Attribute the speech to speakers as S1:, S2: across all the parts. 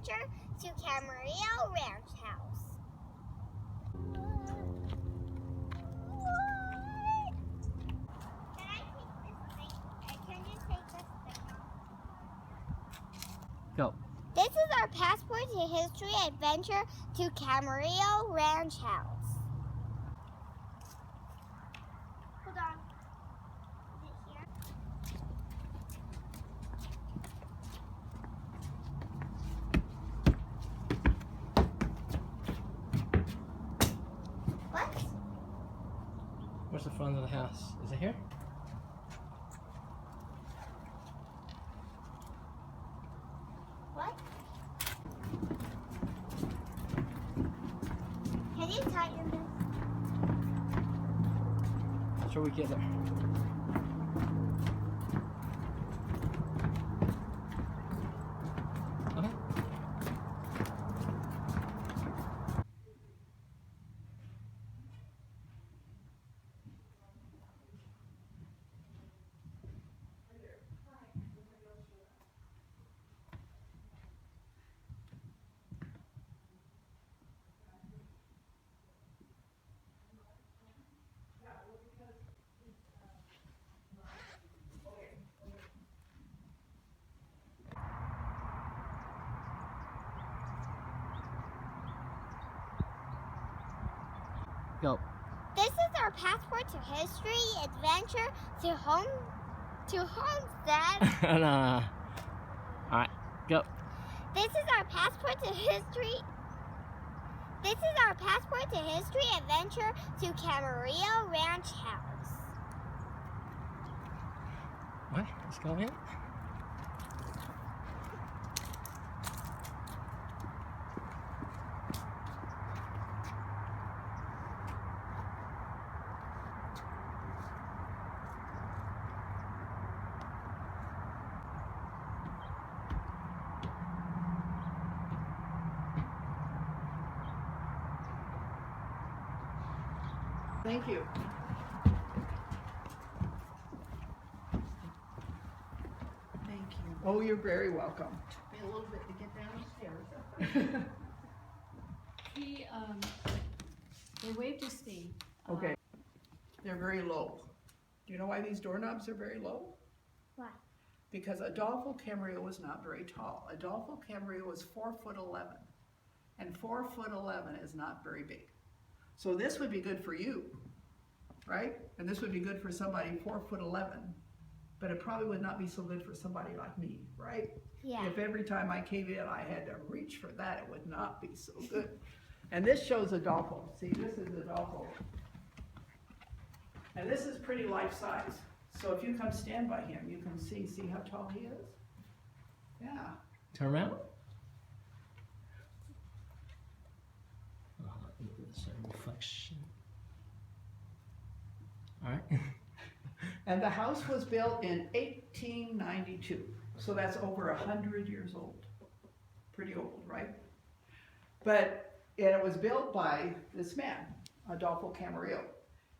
S1: adventure to Camarillo Ranch House. Can I take this thing? Can you take this thing off?
S2: Go.
S1: This is our passport to history adventure to Camarillo Ranch House. Hold on. Is it here? What?
S2: Where's the front of the house? Is it here?
S1: What? Can you tighten this?
S2: Sure we get there. Okay. Go.
S1: This is our passport to history adventure to homestead.
S2: Nah. Alright, go.
S1: This is our passport to history. This is our passport to history adventure to Camarillo Ranch House.
S2: What? Let's go in.
S3: Thank you. Thank you. Oh, you're very welcome. Took me a little bit to get downstairs.
S4: They waived his fee.
S3: Okay. They're very low. Do you know why these doorknobs are very low?
S1: Why?
S3: Because Adolfo Camarillo was not very tall. Adolfo Camarillo was 4'11", and 4'11" is not very big. So this would be good for you, right? And this would be good for somebody 4'11", but it probably would not be so good for somebody like me, right?
S1: Yeah.
S3: If every time I came in I had to reach for that, it would not be so good. And this shows Adolfo. See, this is Adolfo. And this is pretty life size. So if you come stand by him, you can see how tall he is? Yeah.
S2: Turn around. There's a reflection. Alright.
S3: And the house was built in 1892. So that's over 100 years old. Pretty old, right? But it was built by this man, Adolfo Camarillo.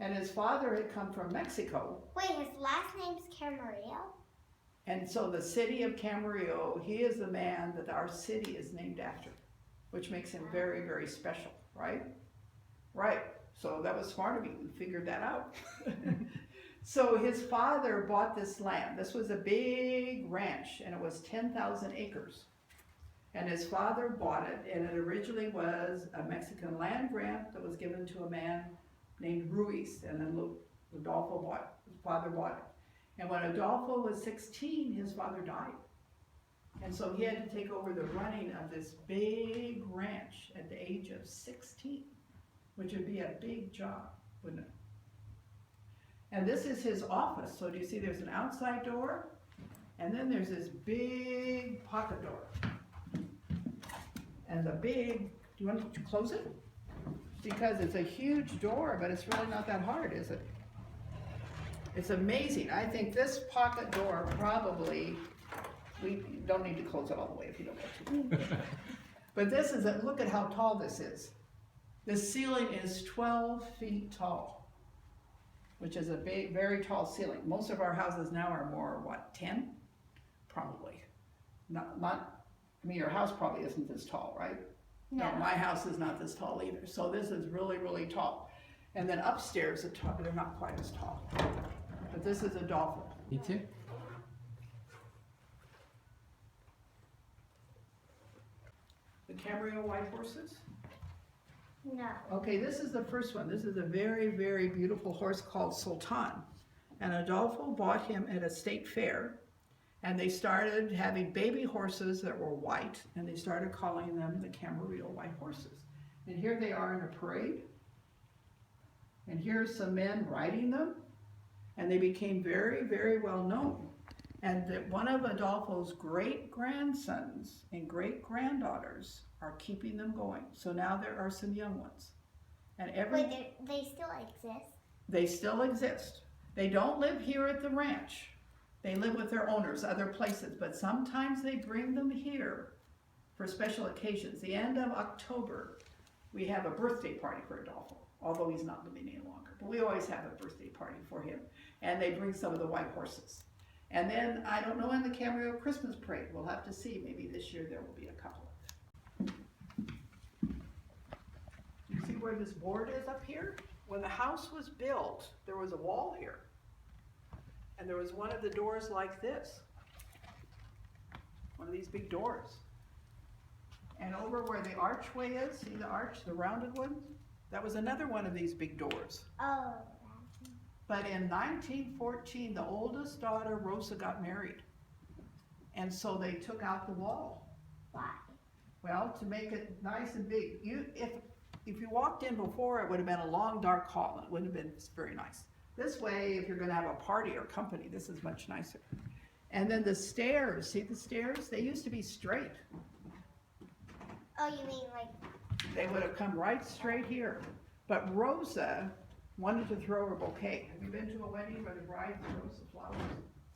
S3: And his father had come from Mexico.
S1: Wait, his last name's Camarillo?
S3: And so the city of Camarillo, he is the man that our city is named after, which makes him very, very special, right? Right. So that was smart of you. We figured that out. So his father bought this land. This was a big ranch, and it was 10,000 acres. And his father bought it, and it originally was a Mexican land grant that was given to a man named Ruiz, and then Adolfo bought it. His father bought it. And when Adolfo was 16, his father died. And so he had to take over the running of this big ranch at the age of 16, which would be a big job, wouldn't it? And this is his office. So do you see there's an outside door, and then there's this big pocket door. And the big, do you want to close it? Because it's a huge door, but it's really not that hard, is it? It's amazing. I think this pocket door probably, we don't need to close it all the way if you don't want to. But this is, look at how tall this is. The ceiling is 12 feet tall, which is a big, very tall ceiling. Most of our houses now are more, what, 10? Probably. Not I mean, your house probably isn't this tall, right?
S1: No.
S3: My house is not this tall either. So this is really, really tall. And then upstairs, they're not quite as tall. But this is Adolfo.
S2: Me too.
S3: The Camarillo white horses.
S1: No.
S3: Okay, this is the first one. This is a very, very beautiful horse called Sultan. And Adolfo bought him at a state fair. And they started having baby horses that were white. And they started calling them the Camarillo white horses. And here they are in a parade. And here's some men riding them. And they became very, very well known. And that one of Adolfo's great-grandsons and great-granddaughters are keeping them going. So now there are some young ones. And
S1: Wait, they still exist?
S3: they still exist. They don't live here at the ranch. They live with their owners, other places. But sometimes they bring them here for special occasions. The end of October, we have a birthday party for Adolfo, although he's not living any longer. But we always have a birthday party for him. And they bring some of the white horses. And then, I don't know, in the Camarillo Christmas parade, we'll have to see. Maybe this year there will be a couple of them. You see where this board is up here? When the house was built, there was a wall here. And there was one of the doors like this. One of these big doors. And over where the archway is, see the arch, the rounded one? That was another one of these big doors.
S1: Oh.
S3: But in 1914, the oldest daughter, Rosa, got married. And so they took out the wall.
S1: Why?
S3: Well, to make it nice and big. If you walked in before, it would have been a long, dark hall. It wouldn't have been very nice. This way, if you're going to have a party or company, this is much nicer. And then the stairs, see the stairs? They used to be straight.
S1: Oh, you mean like...
S3: They would have come right straight here. But Rosa wanted to throw her bouquet. Have you been to a wedding where the bride throws the flowers?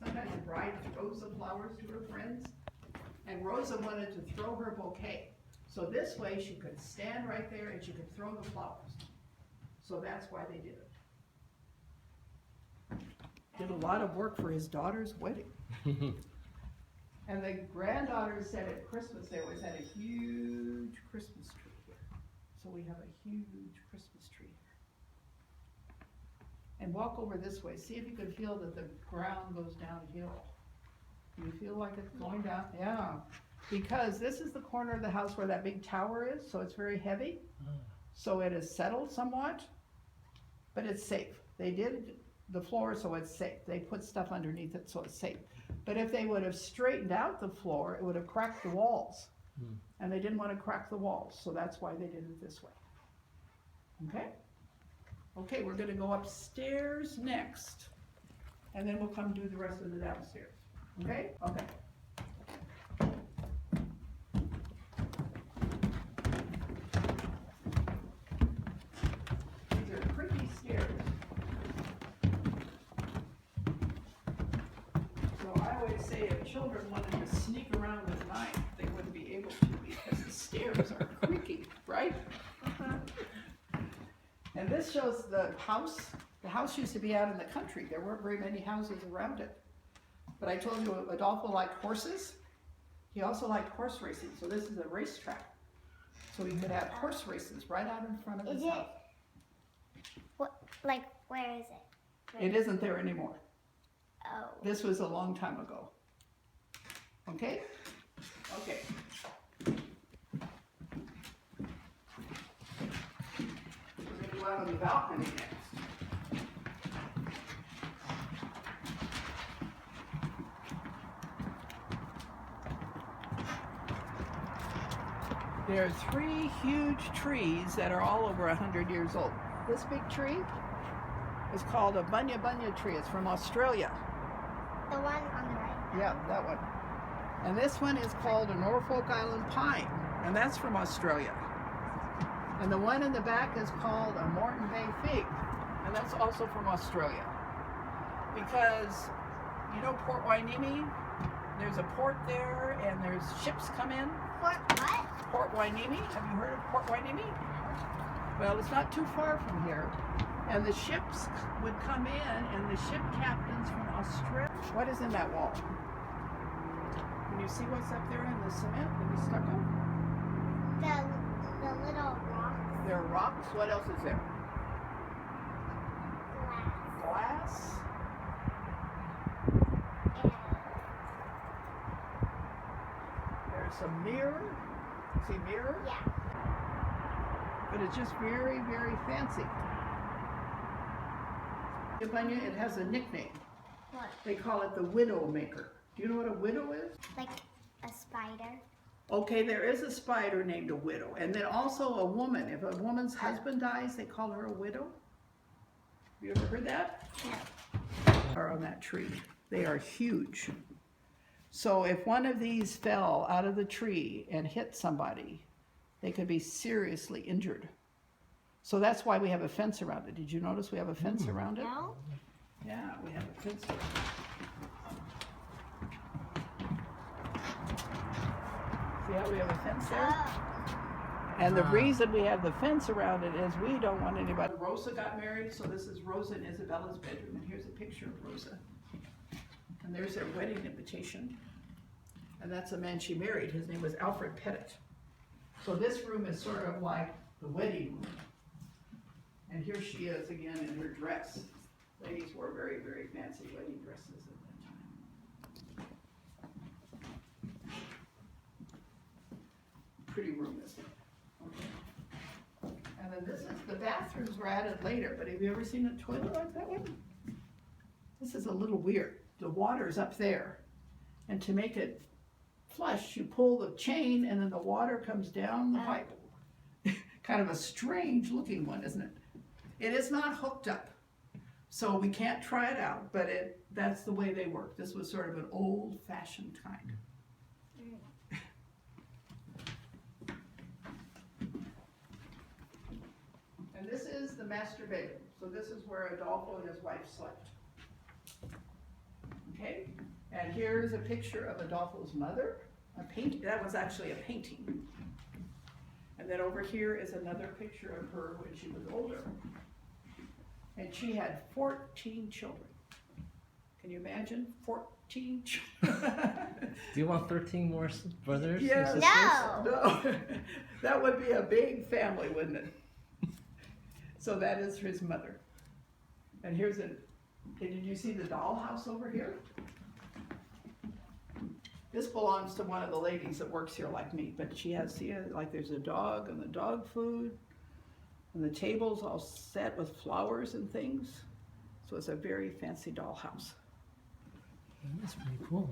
S3: Sometimes the bride throws the flowers to her friends. And Rosa wanted to throw her bouquet. So this way she could stand right there and she could throw the flowers. So that's why they did it. Did a lot of work for his daughter's wedding. And the granddaughters said at Christmas they always had a huge Christmas tree here. So we have a huge Christmas tree here. And walk over this way. See if you can feel that the ground goes downhill. Do you feel like it's going down? Yeah. Because this is the corner of the house where that big tower is, so it's very heavy. So it is settled somewhat, but it's safe. They did the floor so it's safe. They put stuff underneath it so it's safe. But if they would have straightened out the floor, it would have cracked the walls. And they didn't want to crack the walls, so that's why they did it this way. Okay? Okay, we're going to go upstairs next, and then we'll come do the rest of the downstairs. Okay? Okay. These are creaky stairs. So I always say if children wanted to sneak around at night, they wouldn't be able to because the stairs are creaky, right? And this shows the house. The house used to be out in the country. There weren't very many houses around it. But I told you Adolfo liked horses. He also liked horse racing. So this is a racetrack. So he could have horse races right out in front of his house.
S1: What, like, where is it?
S3: It isn't there anymore.
S1: Oh.
S3: This was a long time ago. Okay? Okay. We're going to go out on the balcony next. There are 3 huge trees that are all over 100 years old. This big tree is called a bunya bunya tree. It's from Australia.
S1: The one on the right.
S3: Yeah, that one. And this one is called a Norfolk Island pine, and that's from Australia. And the one in the back is called a Moreton Bay fig, and that's also from Australia. Because, you know Port Hueneme? There's a port there, and there's ships come in.
S1: What?
S3: Port Hueneme? Have you heard of Port Hueneme? Well, it's not too far from here. And the ships would come in, and the ship captains from Australia. What is in that wall? Can you see what's up there in the cement, in the stucco?
S1: The little rocks.
S3: There are rocks. What else is there?
S1: Glass.
S3: Glass.
S1: And
S3: There's a mirror. See mirror?
S1: yeah.
S3: But it's just very, very fancy. Ivania, it has a nickname.
S1: What?
S3: They call it the widow maker. Do you know what a widow is?
S1: Like a spider.
S3: Okay, there is a spider named a widow. And then also a woman. If a woman's husband dies, they call her a widow. You ever heard that?
S1: No.
S3: Are on that tree. They are huge. So if one of these fell out of the tree and hit somebody, they could be seriously injured. So that's why we have a fence around it. Did you notice we have a fence around it?
S1: No?
S3: Yeah, we have a fence around it. See how we have a fence there?
S1: Oh.
S3: And the reason we have the fence around it is we don't want anybody. Rosa got married, so this is Rosa and Isabella's bedroom, and here's a picture of Rosa. And there's their wedding invitation. And that's the man she married. His name was Alfred Pettit. So this room is sort of like the wedding room. And here she is again in her dress. Ladies wore very, very fancy wedding dresses at that time. Pretty room, isn't it? Okay. And then this is, the bathrooms were added later, but have you ever seen a toilet like that one? This is a little weird. The water's up there. And to make it flush, you pull the chain and then the water comes down the pipe. Kind of a strange looking one, isn't it? It is not hooked up. So we can't try it out, but that's the way they work. This was sort of an old fashioned kind. And this is the master bedroom. So this is where Adolfo and his wife slept. Okay, and here's a picture of Adolfo's mother. That was actually a painting. And then over here is another picture of her when she was older. And she had 14 children. Can you imagine? 14 children.
S2: Do you want 13 more brothers
S3: Yes.
S2: and sisters?
S1: No.
S3: No, that would be a big family, wouldn't it? So that is his mother. And here's did you see the dollhouse over here? This belongs to one of the ladies that works here like me, but she has, see, like there's a dog and the dog food, and the table's all set with flowers and things. So it's a very fancy dollhouse.
S2: That's pretty cool.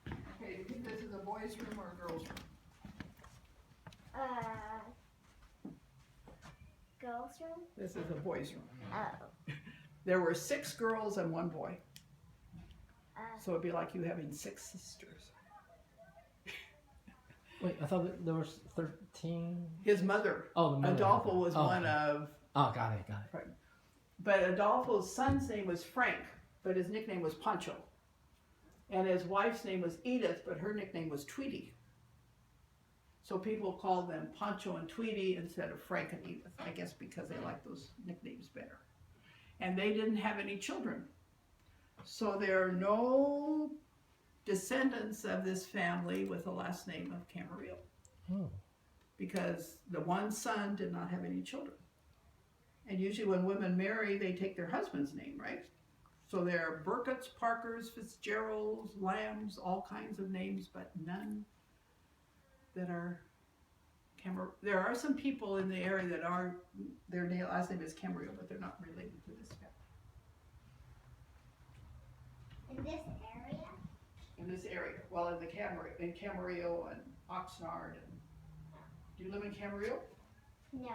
S3: Okay, do you think this is a boys' room or a girls' room?
S1: Girls' room?
S3: This is a boys' room.
S1: Oh.
S3: There were 6 girls and 1 boy. So it'd be like you having 6 sisters.
S2: Wait, I thought that there was 13.
S3: His mother,
S2: Oh, the mother.
S3: Adolfo, was one
S2: okay.
S3: of,
S2: Oh, got it.
S3: but Adolfo's son's name was Frank, but his nickname was Pancho. And his wife's name was Edith, but her nickname was Tweety. So people called them Pancho and Tweety instead of Frank and Edith, I guess because they like those nicknames better. And they didn't have any children. So there are no descendants of this family with the last name of Camarillo.
S2: Oh.
S3: Because the one son did not have any children. And usually when women marry, they take their husband's name, right? So there are Burketts, Parkers, Fitzgeralds, Lambs, all kinds of names, but none that are There are some people in the area that are, their last name is Camarillo, but they're not related to this family.
S1: In this area?
S3: In this area, well, in Camarillo and Oxnard. Do you live in Camarillo?
S1: No.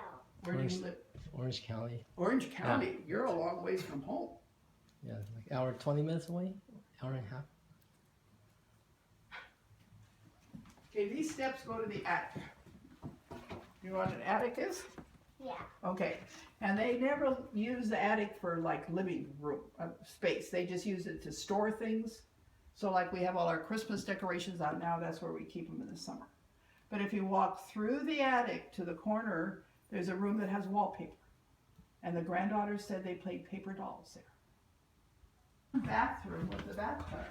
S3: Where do you live?
S2: Orange County.
S3: Orange County. You're a long ways from home.
S2: Yeah, like hour 20 minutes away, hour and a half.
S3: Okay, these steps go to the attic. You know what an attic is?
S1: Yeah.
S3: Okay, and they never use the attic for like living room space. They just use it to store things. So like we have all our Christmas decorations out now, that's where we keep them in the summer. But if you walk through the attic to the corner, there's a room that has wallpaper. And the granddaughters said they played paper dolls there. bathroom with a bathtub.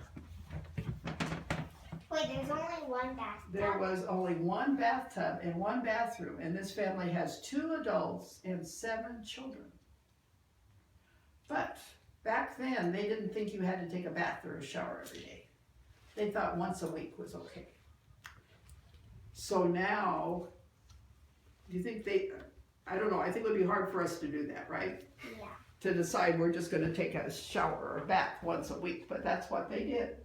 S1: Wait, there's only one bathtub?
S3: There was only one bathtub and one bathroom, and this family has 2 adults and 7 children. But back then, they didn't think you had to take a bath or a shower every day. They thought once a week was okay. So now, do you think I don't know, I think it would be hard for us to do that, right?
S1: Yeah.
S3: To decide we're just gonna take a shower or a bath once a week, but that's what they did.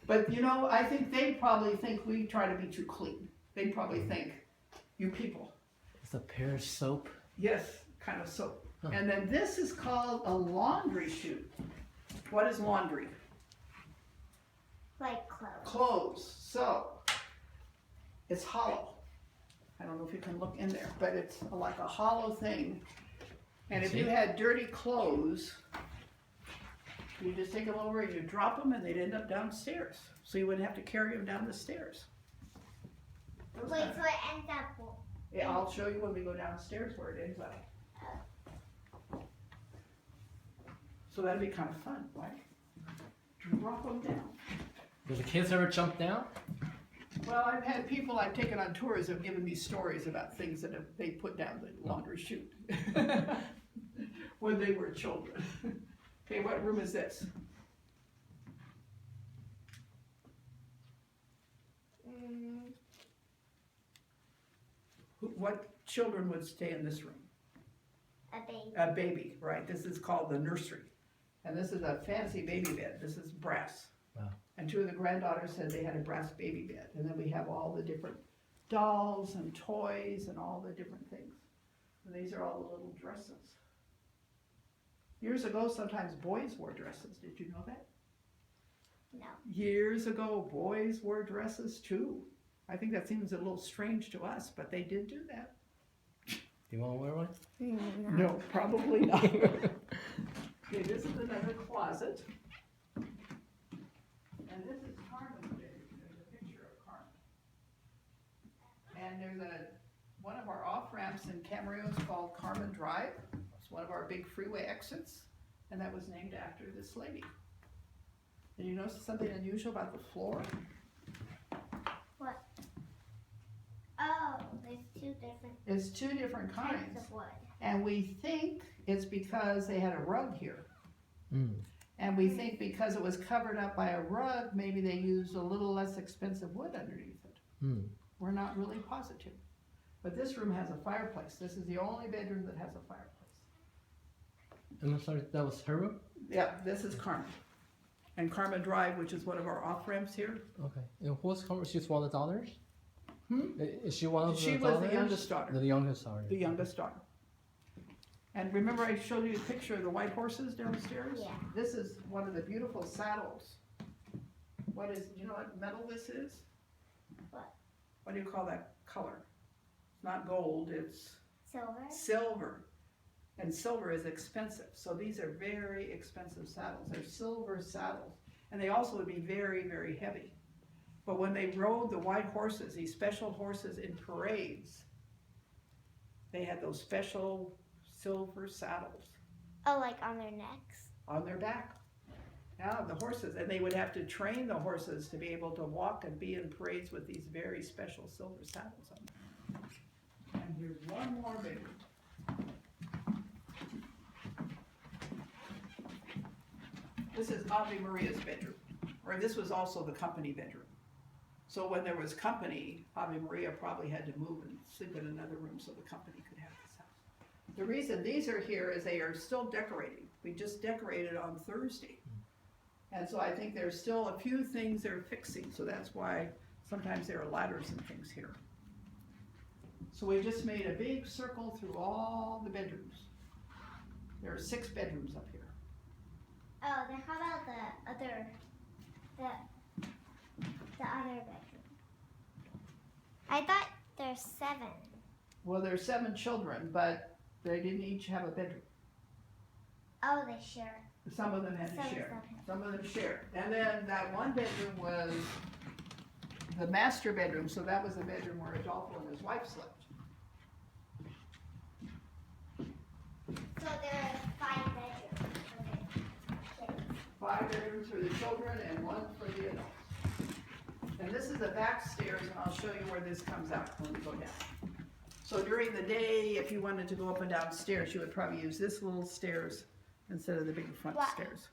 S3: But you know, I think they probably think we try to be too clean. They probably think, you people.
S2: It's a pear soap.
S3: Yes, kind of soap.
S2: Huh.
S3: And then this is called a laundry chute. What is laundry?
S1: Like clothes.
S3: Clothes. So, it's hollow. I don't know if you can look in there, but it's like a hollow thing. And if you had dirty clothes, you just take them over and you drop them and they'd end up downstairs. So you wouldn't have to carry them down the stairs.
S1: Wait, so it ends up.
S3: Yeah, I'll show you when we go downstairs where it ends up. So that'd be kind of fun, right? Drop them down.
S2: Did the kids ever jump down?
S3: Well, I've had people I've taken on tours have given me stories about things that they put down the laundry chute when they were children. Okay, what room is this? What children would stay in this room?
S1: A baby.
S3: A baby, right? This is called the nursery. And this is a fancy baby bed. This is brass.
S2: Wow.
S3: And 2 of the granddaughters said they had a brass baby bed. And then we have all the different dolls and toys and all the different things. And these are all the little dresses. Years ago, sometimes boys wore dresses. Did you know that?
S1: No.
S3: Years ago, boys wore dresses too. I think that seems a little strange to us, but they did do that.
S2: Do you want to wear one?
S3: No, probably not. Okay, this is another closet. And this is Carmen's bedroom. There's a picture of Carmen. And there's one of our off-ramps in Camarillo is called Carmen Drive. It's one of our big freeway exits. And that was named after this lady. Did you notice something unusual about the floor?
S1: What? Oh, there's 2 different
S3: It's 2 different
S1: types
S3: kinds.
S1: of wood.
S3: And we think it's because they had a rug here.
S2: Mm.
S3: And we think because it was covered up by a rug, maybe they used a little less expensive wood underneath it.
S2: Mm.
S3: We're not really positive. But this room has a fireplace. This is the only bedroom that has a fireplace.
S2: And I'm sorry, that was her room?
S3: Yeah, this is Carmen. And Carmen Drive, which is one of our off-ramps here.
S2: Okay. And who's Carmen? She's one of the daughters?
S3: Hmm?
S2: Is she one of the
S3: She
S2: daughters?
S3: was the youngest daughter.
S2: The youngest daughter.
S3: The youngest daughter. And remember I showed you a picture of the white horses downstairs?
S1: Yeah.
S3: This is one of the beautiful saddles. Do you know what metal this is?
S1: What?
S3: What do you call that color? It's not gold, it's
S1: Silver?
S3: silver. And silver is expensive, so these are very expensive saddles. They're silver saddles. And they also would be very, very heavy. But when they rode the white horses, these special horses in parades, they had those special silver saddles
S1: Oh, like on their necks?
S3: on their back. Yeah, the horses, and they would have to train the horses to be able to walk and be in parades with these very special silver saddles on them. And here's one more bedroom. This is Ave Maria's bedroom, or this was also the company bedroom. So when there was company, Ave Maria probably had to move and sleep in another room so the company could have this house. The reason these are here is they are still decorating. We just decorated on Thursday. And so I think there's still a few things they're fixing, so that's why sometimes there are ladders and things here. So we just made a big circle through all the bedrooms. There are 6 bedrooms up here.
S1: Oh, then how about the other bedroom? I thought there's 7.
S3: Well, there's 7 children, but they didn't each have a bedroom.
S1: Oh, they share.
S3: Some of them had to
S1: Some
S3: share.
S1: of them had.
S3: Some of them shared. And then that one bedroom was the master bedroom, so that was the bedroom where Adolfo and his wife slept.
S1: So there are 5 bedrooms.
S3: 5 bedrooms for the children and 1 for the adults. And this is the back stairs, and I'll show you where this comes out when we go down. So during the day, if you wanted to go up and down stairs, you would probably use this little stairs instead of the big front
S1: Why?
S3: stairs.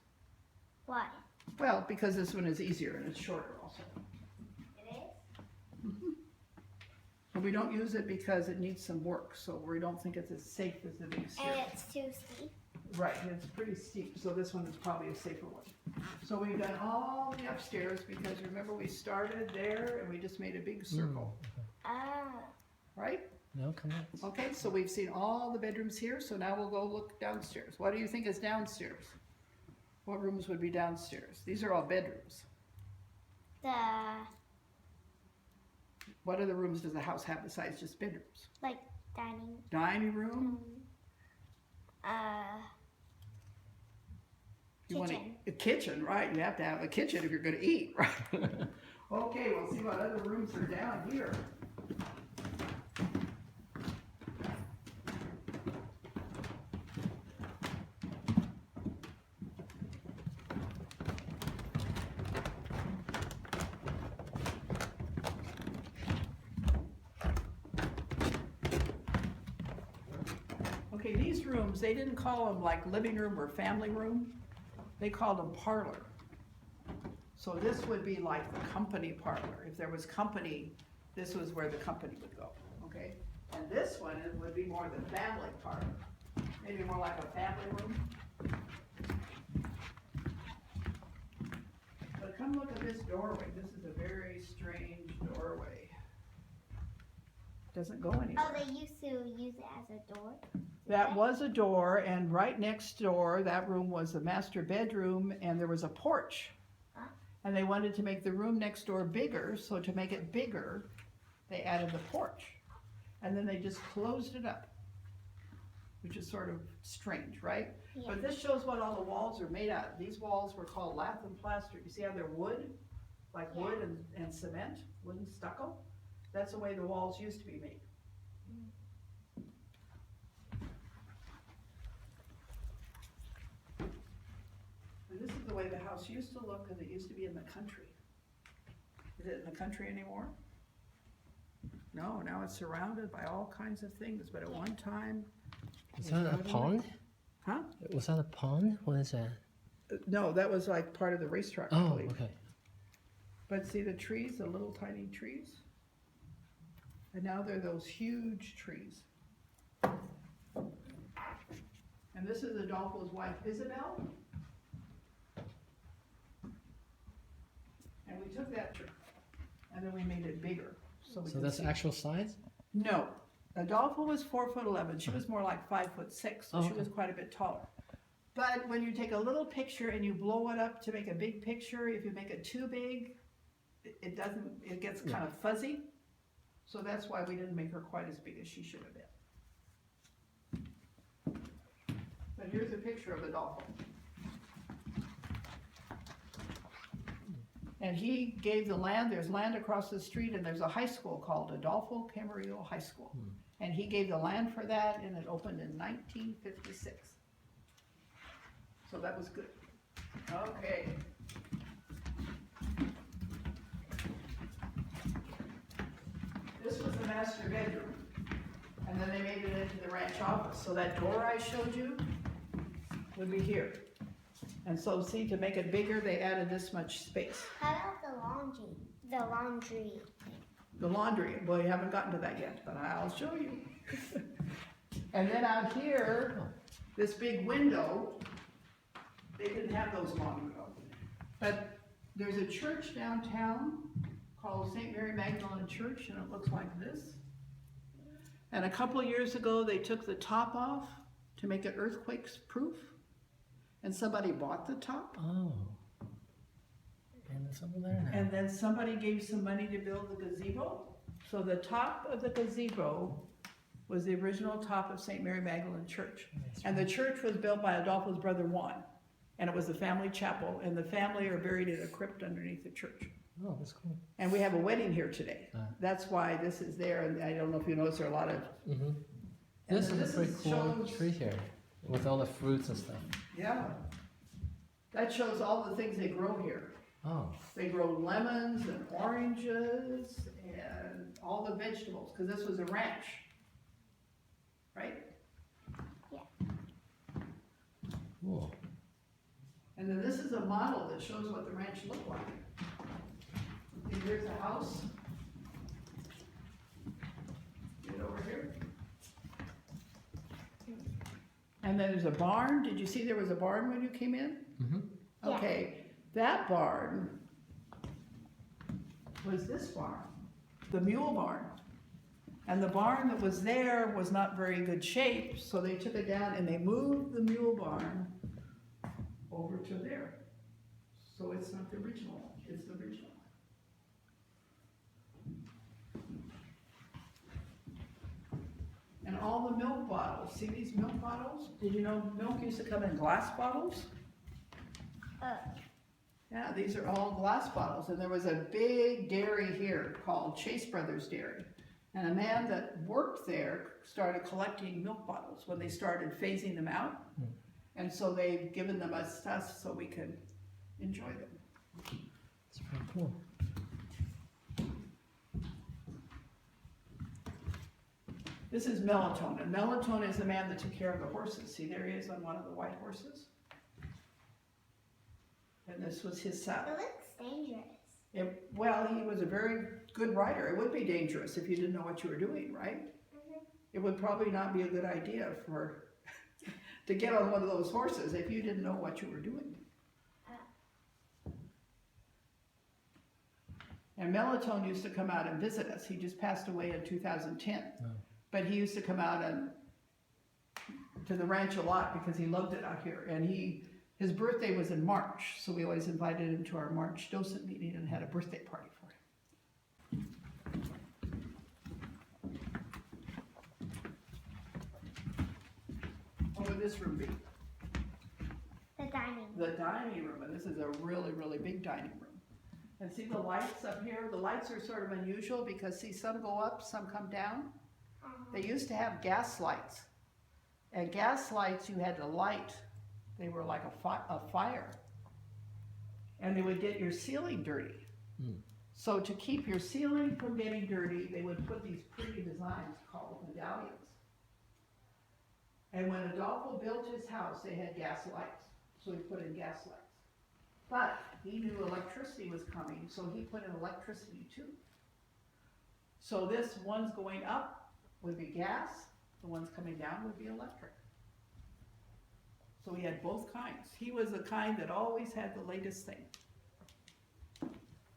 S1: Why?
S3: Well, because this one is easier and it's shorter also.
S1: It is?
S3: And we don't use it because it needs some work, so we don't think it's as safe as the big stairs.
S1: And it's too steep.
S3: Right, and it's pretty steep, so this one is probably a safer one. So we've done all the upstairs because remember we started there and we just made a big circle,
S1: Ah.
S3: right?
S2: No, come on.
S3: Okay, so we've seen all the bedrooms here, so now we'll go look downstairs. What do you think is downstairs? What rooms would be downstairs? These are all bedrooms. What other rooms does the house have besides just bedrooms?
S1: Like dining.
S3: Dining room? You want
S1: Kitchen.
S3: a kitchen, right? You have to have a kitchen if you're going to eat, right? Okay, we'll see what other rooms are down here. Okay, these rooms, they didn't call them like living room or family room. They called them parlor. So this would be like the company parlor. If there was company, this was where the company would go, okay? And this one would be more the family parlor. Maybe more like a family room. But come look at this doorway. This is a very strange doorway. Doesn't go anywhere.
S1: Oh, they used to use it as a door?
S3: That was a door, and right next door, that room was the master bedroom, and there was a porch.
S1: Huh?
S3: And they wanted to make the room next door bigger, so to make it bigger, they added the porch. And then they just closed it up, which is sort of strange, right?
S1: Yeah.
S3: But this shows what all the walls are made out of. These walls were called lath and plaster. You see how they're wood? Like
S1: Yeah.
S3: wood and cement, wooden stucco? That's the way the walls used to be made. And this is the way the house used to look, because it used to be in the country. Is it in the country anymore? No, now it's surrounded by all kinds of things, but at one time,
S2: Is that a pond?
S3: huh?
S2: Was that a pond? What is that?
S3: No, that was like part of the racetrack, I
S2: Oh,
S3: believe.
S2: okay.
S3: But see the trees, the little tiny trees? And now they're those huge trees. And this is Adolfo's wife, Isabel. And we took that tree, and then we made it bigger. So
S2: That's actual size?
S3: No, Adolfo was 4'11". She was more like 5'6", so
S2: Oh,
S3: she
S2: okay.
S3: was quite a bit taller. But when you take a little picture and you blow it up to make a big picture, if you make it too big, it doesn't. It gets kind of fuzzy. So that's why we didn't make her quite as big as she should have been. But here's a picture of Adolfo. And he gave the land, there's land across the street, and there's a high school called Adolfo Camarillo High School. And he gave the land for that, and it opened in 1956. So that was good. Okay. This was the master bedroom. And then they made it into the ranch office. So that door I showed you would be here. And so see, to make it bigger, they added this much space.
S1: How about the laundry? The laundry.
S3: The laundry, well, you haven't gotten to that yet, but I'll show you. And then out here, this big window, they didn't have those long ago. But there's a church downtown called St. Mary Magdalene Church, and it looks like this. And a couple of years ago, they took the top off to make it earthquakes proof. And somebody bought the top.
S2: Oh. And it's over there now.
S3: And then somebody gave some money to build the gazebo. So the top of the gazebo was the original top of St. Mary Magdalene Church. And the church was built by Adolfo's brother Juan. And it was the family chapel. And the family are buried in a crypt underneath the church.
S2: Oh, that's cool.
S3: And we have a wedding here today.
S2: Ah.
S3: That's why this is there. And I don't know if you notice, there are a lot of...
S2: Mm-hmm.
S3: And
S2: This
S3: then
S2: is a pretty cool
S3: shows-
S2: tree here with all the fruits and stuff.
S3: Yeah. That shows all the things they grow here.
S2: Oh.
S3: They grow lemons and oranges and all the vegetables, because this was a ranch, right?
S2: Cool.
S3: And then this is a model that shows what the ranch looked like. See, here's the house. Get over here. And then there's a barn. Did you see there was a barn when you came in?
S2: Mm-hmm.
S1: Yeah.
S3: Okay, that barn was this barn, the mule barn. And the barn that was there was not very good shape, so they took it down and they moved the mule barn over to there. So it's not the original, it's the original. And all the milk bottles, see these milk bottles? Did you know milk used to come in glass bottles? Yeah, these are all glass bottles, and there was a big dairy here called Chase Brothers Dairy. And a man that worked there started collecting milk bottles when they started phasing them out. And so they've given them us so we can enjoy them.
S2: It's pretty cool.
S3: This is Melatonin. Melatonin is the man that took care of the horses. See, there he is on one of the white horses. And this was his son.
S1: It looks dangerous.
S3: Well, he was a very good rider. It would be dangerous if you didn't know what you were doing, right? It would probably not be a good idea for to get on one of those horses if you didn't know what you were doing. And Melatonin used to come out and visit us. He just passed away in 2010.
S2: Oh.
S3: But he used to come out and to the ranch a lot because he loved it out here. And his birthday was in March, so we always invited him to our March docent meeting and had a birthday party for him. What would this room be?
S1: The dining room.
S3: The dining room, and this is a really, really big dining room. And see the lights up here? The lights are sort of unusual because see, some go up, some come down. They used to have gas lights. And gas lights you had to light. They were like a fire. And they would get your ceiling dirty. So to keep your ceiling from getting dirty, they would put these pretty designs called medallions. And when Adolfo built his house, they had gas lights. So he put in gas lights. But he knew electricity was coming, so he put in electricity too. So this one's going up would be gas, the ones coming down would be electric. So he had both kinds. He was the kind that always had the latest thing.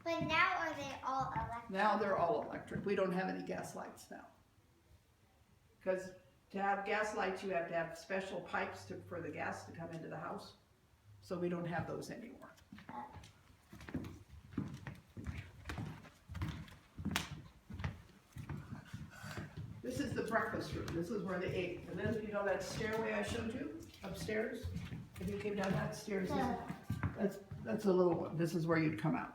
S1: But now are they all electric?
S3: Now they're all electric. We don't have any gas lights now. Because to have gas lights, you have to have special pipes for the gas to come into the house. So we don't have those anymore. This is the breakfast room. This is where they ate. And then, you know that stairway I showed you upstairs? If you came down that stairs, that's a little one. This is where you'd come out.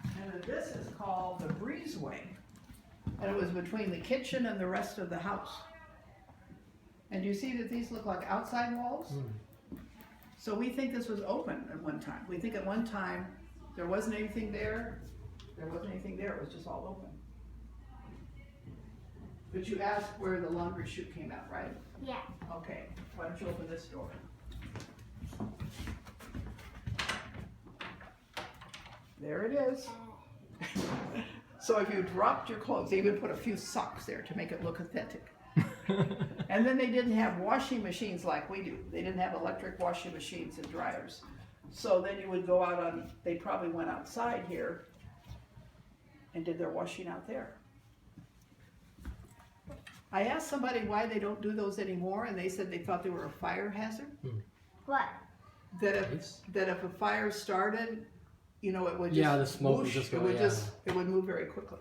S3: And then this is called the breezeway. And it was between the kitchen and the rest of the house. And you see that these look like outside walls? So we think this was open at one time. We think at one time there wasn't anything there. There wasn't anything there. It was just all open. But you asked where the laundry chute came out, right?
S1: Yeah.
S3: Okay. Why don't you open this door? There it is. So if you dropped your clothes, they even put a few socks there to make it look authentic. And then they didn't have washing machines like we do. They didn't have electric washing machines and dryers. So then you would go out on, they probably went outside here and did their washing out there. I asked somebody why they don't do those anymore, and they said they thought they were a fire hazard.
S1: What?
S3: That if a fire started, you know, it would just
S2: the smoke would
S3: whoosh,
S2: just go,
S3: it would move very quickly.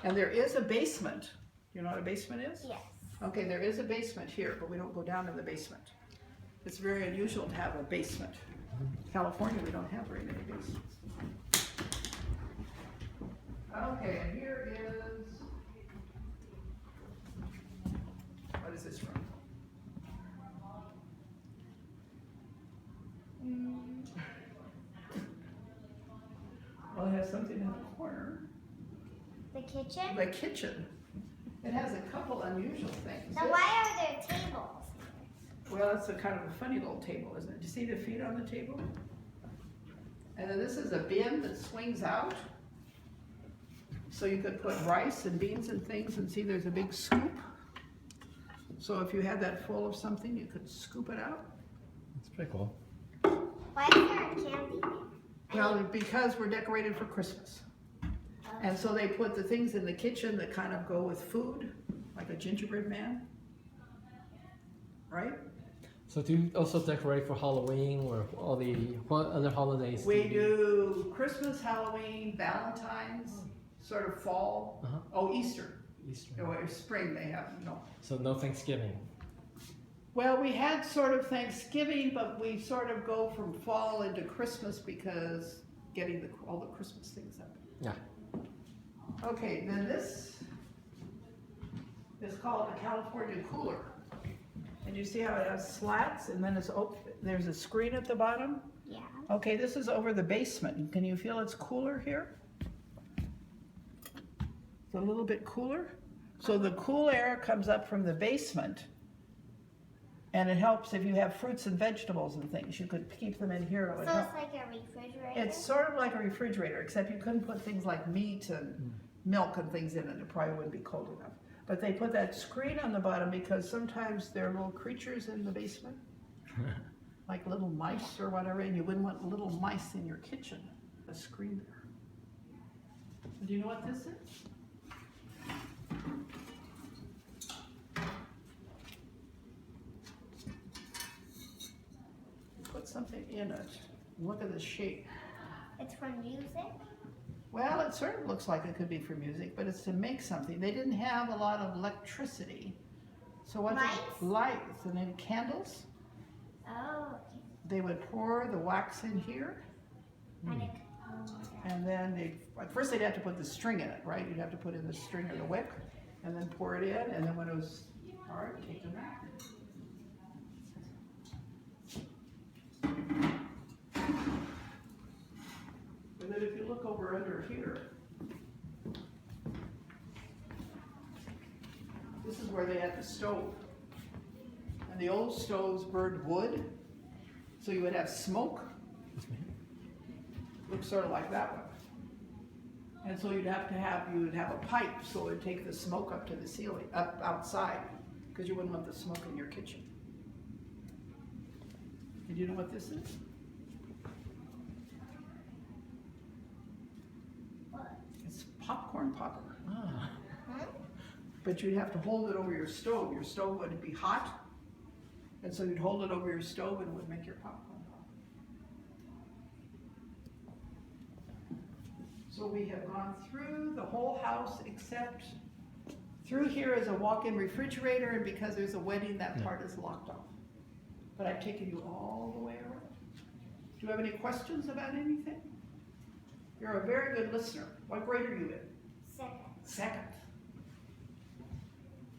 S3: And there is a basement. You know what a basement is?
S1: Yes.
S3: Okay, there is a basement here, but we don't go down to the basement. It's very unusual to have a basement. California, we don't have very many basements. Okay, and here is, what is this room? has something in the corner.
S1: The kitchen?
S3: The kitchen. It has a couple unusual things.
S1: Now why are there tables?
S3: Well, it's a kind of a funny little table, isn't it? Do you see the feet on the table? And then this is a bin that swings out. So you could put rice and beans and things, and see there's a big scoop. So if you had that full of something, you could scoop it out.
S2: That's pretty cool.
S1: Why is there a candy?
S3: Well, because we're decorated for Christmas. And so they put the things in the kitchen that kind of go with food, like a gingerbread man. Right?
S2: So do you also decorate for Halloween or all the what other holidays?
S3: We do Christmas, Halloween, Valentine's, sort of fall.
S2: Uh-huh.
S3: Oh, Easter.
S2: Easter.
S3: Or spring they have, no.
S2: So no Thanksgiving.
S3: Well, we had sort of Thanksgiving, but we sort of go from fall into Christmas because getting all the Christmas things up.
S2: Yeah.
S3: Okay, then this is called the California cooler. And you see how it has slats and then it's open, there's a screen at the bottom?
S1: Yeah.
S3: Okay, this is over the basement. Can you feel it's cooler here? It's a little bit cooler. So the cool air comes up from the basement, and it helps if you have fruits and vegetables and things. You could keep them in here. It would
S1: So
S3: help.
S1: it's like a refrigerator?
S3: It's sort of like a refrigerator, except you couldn't put things like meat and milk and things in it. It probably wouldn't be cold enough. But they put that screen on the bottom because sometimes there are little creatures in the basement, like little mice or whatever, and you wouldn't want little mice in your kitchen. A screen there. Do you know what this is? Put something in it. Look at the shape.
S1: It's for music?
S3: Well, it sort of looks like it could be for music, but it's to make something. They didn't have a lot of electricity. So what?
S1: Lights?
S3: Lights, and then candles.
S1: Oh, okay.
S3: They would pour the wax in here,
S1: And it,
S3: and then first they'd have to put the string in it, right? You'd have to put in the string or the wick, and then pour it in, and then when it was, all right, take them out. And then if you look over under here, this is where they had the stove. And the old stoves burned wood, so you would have smoke. Looks sort of like that one. And so you'd have a pipe, so it would take the smoke up to the ceiling, up outside, because you wouldn't want the smoke in your kitchen. And do you know what this is? It's popcorn popper.
S2: Ah.
S3: But you'd have to hold it over your stove. Your stove would be hot, and so you'd hold it over your stove and it would make your popcorn pop. So we have gone through the whole house except through here is a walk-in refrigerator, and because there's a wedding, that part is locked off. But I've taken you all the way around. Do you have any questions about anything? You're a very good listener. What grade are you in?
S1: second.
S3: Second.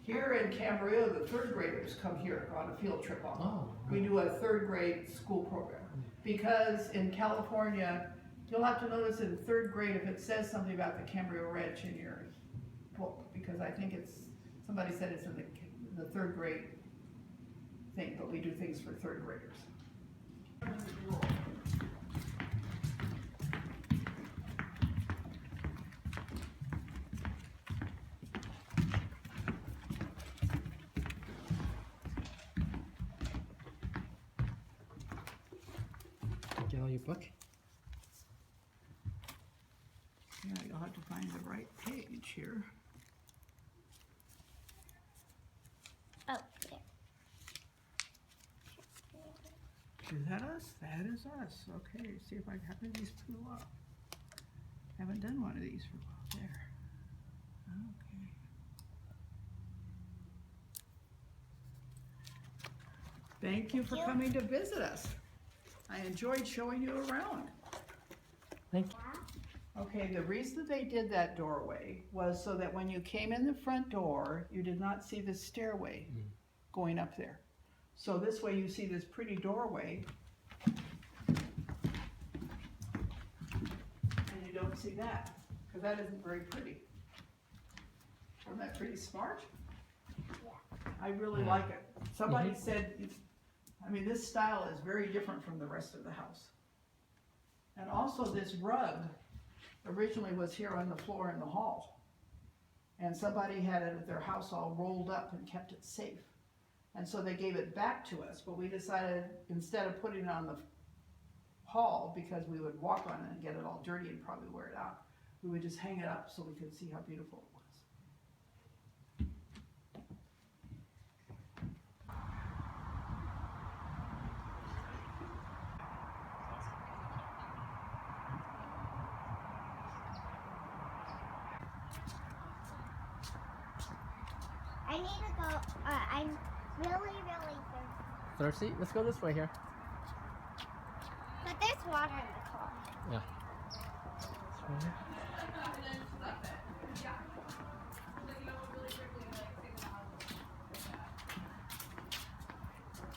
S3: Here in Camarillo, the third graders come here on a field trip. We do a third grade school program. Because in California, you'll have to notice in third grade if it says something about the Camarillo Ranch in your book, because I think somebody said it's in the third grade thing, but we do things for third graders.
S2: Get all your book.
S3: Yeah, you'll have to find the right page here.
S1: Oh, there.
S3: Is that us? That is us. Okay, see if I can, how do these pull up? Haven't done one of these for a while. There. Okay. Thank you for coming to visit us. I enjoyed showing you around.
S2: Thank you.
S3: Okay, the reason they did that doorway was so that when you came in the front door, you did not see the stairway going up there. So this way you see this pretty doorway, and you don't don't see that, because that isn't very pretty. Isn't that pretty smart? I really like it. Somebody said, I mean, this style is very different from the rest of the house. And also this rug originally was here on the floor in the hall. And somebody had it at their house all rolled up and kept it safe. And so they gave it back to us, but we decided instead of putting it on the hall, because we would walk on it and get it all dirty and probably wear it out, we would just hang it up so we could see how beautiful it was.
S1: I need to go. I'm really, really thirsty.
S2: Thirsty? Let's go this way here.
S1: But there's water in the car.
S2: Yeah.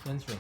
S2: Entry.